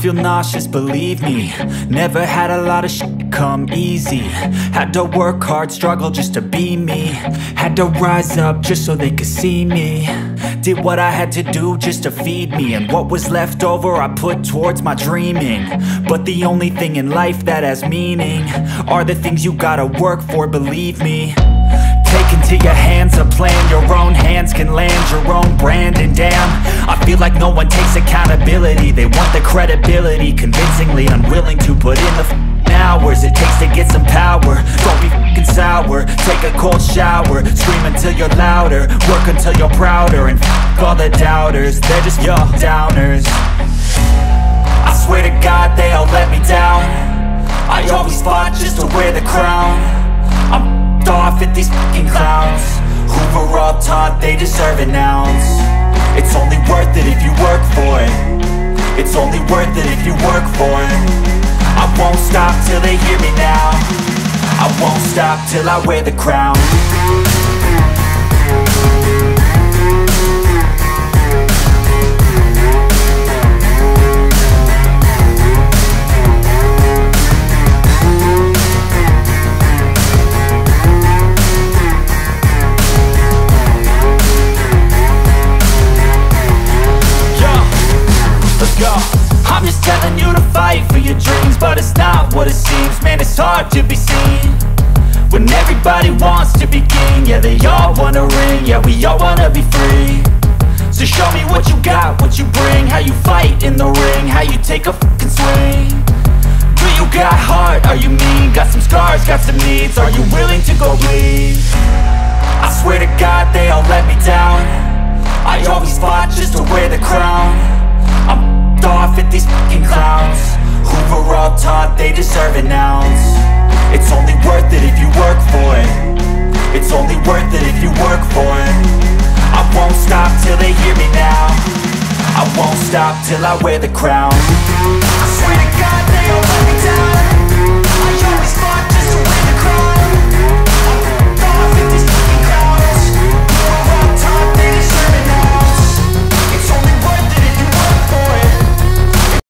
feel nauseous, believe me. Never had a lot of shit come easy. Had to work hard, struggle just to be me. Had to rise up just so they could see me. Did what I had to do just to feed me. And what was left over I put towards my dreaming. But the only thing in life that has meaning are the things you gotta work for, believe me. Take into your hands a plan. Your own hands can land your own brand. And damn, I feel like no one takes accountability. They want the credibility, convincingly unwilling to put in the hours it takes to get some power. Don't be f***ing sour. Take a cold shower. Scream until you're louder. Work until you're prouder. And f*** all the doubters, they're just your downers. I swear to God they all let me down. I always fought just to wear the crown. I'm off at these fucking clowns who were all taught they deserve an ounce. It's only worth it if you work for it. It's only worth it if you work for it. I won't stop till they hear me now. I won't stop till I wear the crown. I'm just telling you to fight for your dreams, but it's not what it seems. Man, it's hard to be seen when everybody wants to be king. Yeah, they all wanna ring, yeah, we all wanna be free. So show me what you got, what you bring. How you fight in the ring, how you take a fucking swing. Do you got heart, are you mean? Got some scars, got some needs, are you willing to go bleed? I swear to God they all let me down. I always fought just to wear the crown. I'm off at these fucking clowns who were all taught they deserve an ounce. It's only worth it if you work for it. It's only worth it if you work for it. I won't stop till they hear me now. I won't stop till I wear the crown. I swear to God